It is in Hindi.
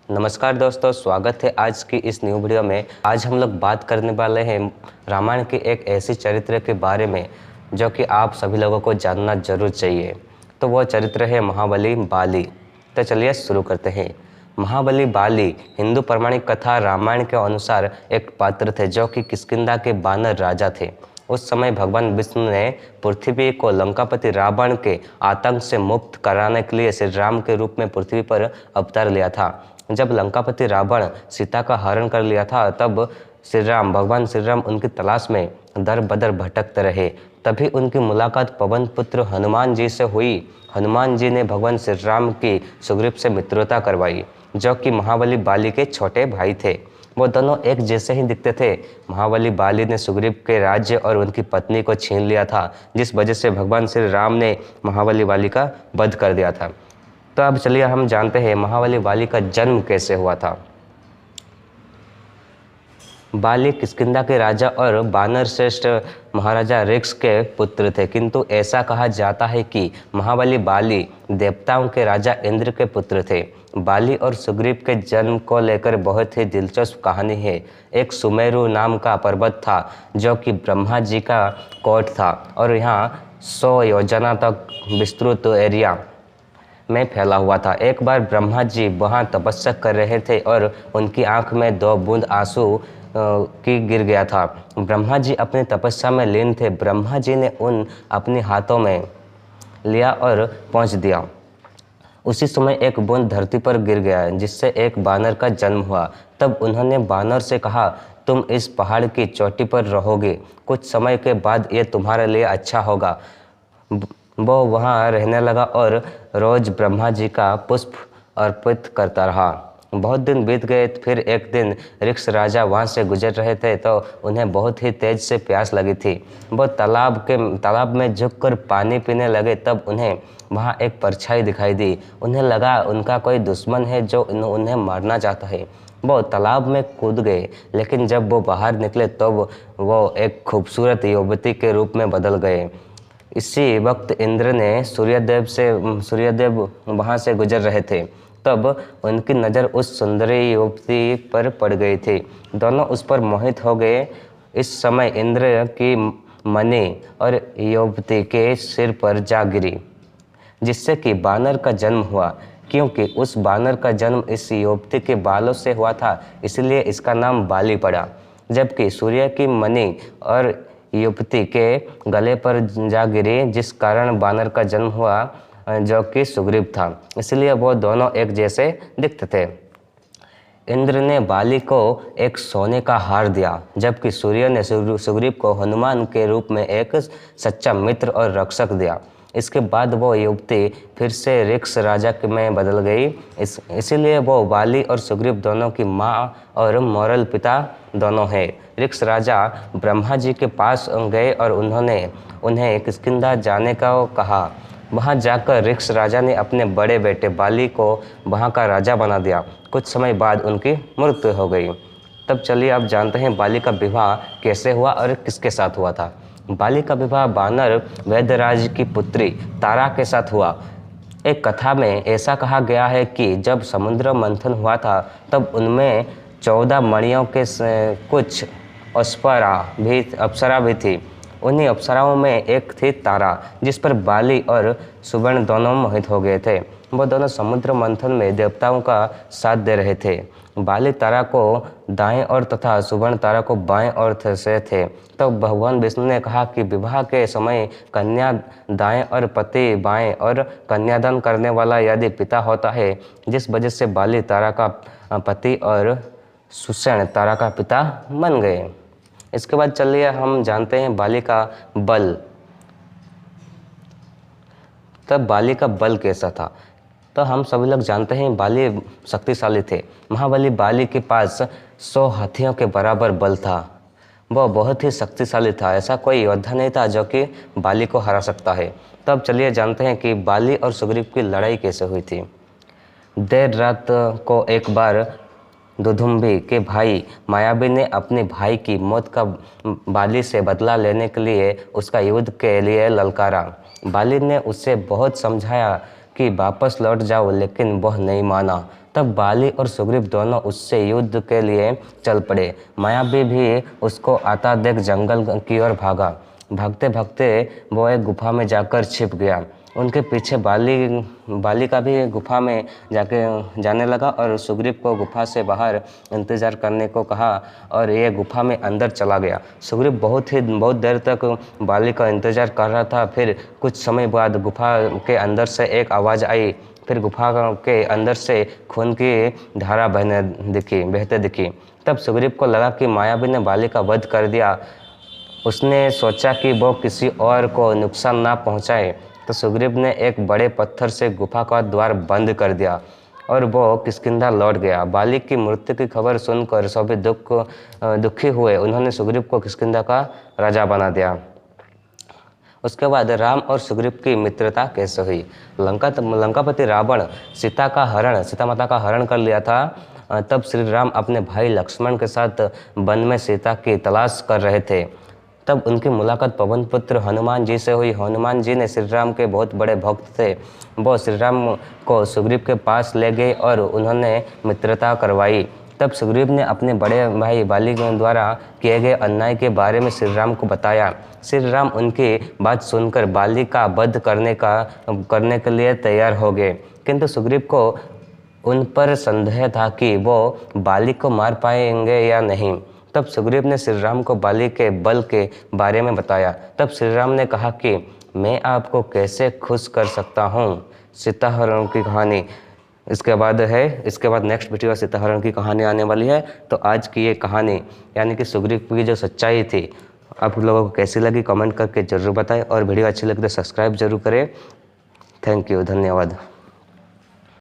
नमस्कार दोस्तों, स्वागत है आज की इस न्यू वीडियो में। आज हम लोग बात करने वाले हैं रामायण के एक ऐसी चरित्र के बारे में जो कि आप सभी लोगों को जानना जरूर चाहिए। तो वो चरित्र है महाबली बाली। तो चलिए शुरू करते हैं। महाबली बाली हिंदू पौराणिक कथा रामायण के अनुसार एक पात्र थे जो कि किष्किंधा के बानर राजा थे। उस समय भगवान विष्णु ने पृथ्वी को लंकापति रावण के आतंक से मुक्त कराने के लिए श्री राम के रूप में पृथ्वी पर अवतार लिया था। जब लंकापति रावण सीता का हरण कर लिया था तब भगवान श्री राम उनकी तलाश में दर बदर भटकते रहे। तभी उनकी मुलाकात पवन पुत्र हनुमान जी से हुई। हनुमान जी ने भगवान श्री राम की सुग्रीव से मित्रता करवाई जो कि महाबली बाली के छोटे भाई थे। वो दोनों एक जैसे ही दिखते थे। महाबली बाली ने सुग्रीव के राज्य और उनकी पत्नी को छीन लिया था, जिस वजह से भगवान श्री राम ने महाबली बाली का वध कर दिया था। तो अब चलिए हम जानते हैं महाबली बाली का जन्म कैसे हुआ था। बाली किष्किंधा के राजा और बानर श्रेष्ठ महाराजा ऋक्ष के पुत्र थे, किंतु ऐसा कहा जाता है कि महाबली बाली देवताओं के राजा इंद्र के पुत्र थे। बाली और सुग्रीव के जन्म को लेकर बहुत ही दिलचस्प कहानी है। एक सुमेरु नाम का पर्वत था जो कि ब्रह्मा जी का कोट था और यहाँ 100 योजना तक विस्तृत एरिया में फैला हुआ था। एक बार ब्रह्मा जी वहाँ तपस्या कर रहे थे और उनकी आंख में 2 बूंद आंसू की गिर गया था। ब्रह्मा जी अपनी तपस्या में लीन थे। ब्रह्मा जी ने उन अपने हाथों में लिया और पहुँच दिया। उसी समय एक बूंद धरती पर गिर गया जिससे एक बानर का जन्म हुआ। तब उन्होंने बानर से कहा, तुम इस पहाड़ की चोटी पर रहोगे, कुछ समय के बाद ये तुम्हारे लिए अच्छा होगा। वो वहाँ रहने लगा और रोज ब्रह्मा जी का पुष्प अर्पित करता रहा। बहुत दिन बीत गए। फिर एक दिन ऋक्ष राजा वहाँ से गुजर रहे थे तो उन्हें बहुत ही तेज से प्यास लगी थी। वो तालाब में झुककर पानी पीने लगे। तब उन्हें वहाँ एक परछाई दिखाई दी। उन्हें लगा उनका कोई दुश्मन है जो उन्हें मारना चाहता है। वो तालाब में कूद गए, लेकिन जब वो बाहर निकले तो वो एक खूबसूरत युवती के रूप में बदल गए। इसी वक्त इंद्र ने सूर्यदेव वहाँ से गुजर रहे थे। तब उनकी नज़र उस सुंदरी युवती पर पड़ गई थी। दोनों उस पर मोहित हो गए। इस समय इंद्र की मणि और युवती के सिर पर जा गिरी, जिससे कि बानर का जन्म हुआ। क्योंकि उस बानर का जन्म इस युवती के बालों से हुआ था, इसलिए इसका नाम बाली पड़ा। जबकि सूर्य की मणि और युवती के गले पर जा गिरी, जिस कारण बानर का जन्म हुआ जो कि सुग्रीव था। इसलिए वो दोनों एक जैसे दिखते थे। इंद्र ने बाली को एक सोने का हार दिया, जबकि सूर्य ने सुग्रीव को हनुमान के रूप में एक सच्चा मित्र और रक्षक दिया। इसके बाद वो युवती फिर से ऋक्ष राजा में बदल गई। इसीलिए वो बाली और सुग्रीव दोनों की माँ और मोरल पिता दोनों हैं। ऋक्ष राजा ब्रह्मा जी के पास गए और उन्होंने उन्हें किष्किंधा जाने का कहा। वहाँ जाकर ऋक्ष राजा ने अपने बड़े बेटे बाली को वहाँ का राजा बना दिया। कुछ समय बाद उनकी मृत्यु हो गई। तब चलिए अब जानते हैं बाली का विवाह कैसे हुआ और किसके साथ हुआ था। बाली का विवाह बानर वैद्यराज की पुत्री तारा के साथ हुआ। एक कथा में ऐसा कहा गया है कि जब समुद्र मंथन हुआ था तब उनमें 14 मणियों के कुछ अप्सरा भी थी। उन्हीं अप्सराओं में एक थी तारा, जिस पर बाली और सुवर्ण दोनों मोहित हो गए थे। वो दोनों समुद्र मंथन में देवताओं का साथ दे रहे थे। बाली तारा को दाएं ओर तथा सुवर्ण तारा को बाएं ओर से थे। तो भगवान विष्णु ने कहा कि विवाह के समय कन्या दाएं और पति बाएं और कन्यादान करने वाला यदि पिता होता है, जिस वजह से बाली तारा का पति और सुषेण तारा का पिता बन गए। इसके बाद चलिए हम जानते हैं बाली का बल। तब बाली का बल कैसा था। तो हम सभी लोग जानते हैं बाली शक्तिशाली थे। महाबली बाली के पास 100 हाथियों के बराबर बल था। वह बहुत ही शक्तिशाली था। ऐसा कोई योद्धा नहीं था जो कि बाली को हरा सकता है। तब चलिए जानते हैं कि बाली और सुग्रीव की लड़ाई कैसे हुई थी। देर रात को एक बार दुदुम्बी के भाई मायावी ने अपने भाई की मौत का बाली से बदला लेने के लिए उसका युद्ध के लिए ललकारा। बाली ने उसे बहुत समझाया कि वापस लौट जाओ, लेकिन वह नहीं माना। तब बाली और सुग्रीव दोनों उससे युद्ध के लिए चल पड़े। मायावी भी उसको आता देख जंगल की ओर भागा। भागते भागते वो एक गुफा में जाकर छिप गया। उनके पीछे बाली का भी गुफा में जाने लगा और सुग्रीव को गुफा से बाहर इंतजार करने को कहा और ये गुफा में अंदर चला गया। सुग्रीव बहुत देर तक बाली का इंतजार कर रहा था। फिर कुछ समय बाद गुफा के अंदर से एक आवाज़ आई। फिर गुफा के अंदर से खून की धारा बहते दिखी। तब सुग्रीव को लगा कि मायावी ने बाली का वध कर दिया। उसने सोचा कि वो किसी और को नुकसान ना पहुंचाए, तो सुग्रीव ने एक बड़े पत्थर से गुफा का द्वार बंद कर दिया और वो किष्किंधा लौट गया। बाली की मृत्यु की खबर सुनकर सभी दुखी हुए। उन्होंने सुग्रीव को किष्किंधा का राजा बना दिया। उसके बाद राम और सुग्रीव की मित्रता कैसे हुई। लंकापति रावण सीता माता का हरण कर लिया था। तब श्री राम अपने भाई लक्ष्मण के साथ वन में सीता की तलाश कर रहे थे। तब उनकी मुलाकात पवन पुत्र हनुमान जी से हुई। हनुमान जी ने श्री राम के बहुत बड़े भक्त थे। वो श्री राम को सुग्रीव के पास ले गए और उन्होंने मित्रता करवाई। तब सुग्रीव ने अपने बड़े भाई बाली द्वारा किए गए अन्याय के बारे में श्री राम को बताया। श्री राम उनकी बात सुनकर बाली का वध करने के लिए तैयार हो गए, किंतु सुग्रीव को उन पर संदेह था कि वो बाली को मार पाएंगे या नहीं। तब सुग्रीव ने श्री राम को बाली के बल के बारे में बताया। तब श्री राम ने कहा कि मैं आपको कैसे खुश कर सकता हूँ। सीताहरण की कहानी इसके बाद नेक्स्ट वीडियो सीताहरण की कहानी आने वाली है। तो आज की ये कहानी यानी कि सुग्रीव की जो सच्चाई थी, आप लोगों को कैसी लगी कमेंट करके ज़रूर बताएं और वीडियो अच्छी लगी तो सब्सक्राइब जरूर करें। थैंक यू, धन्यवाद।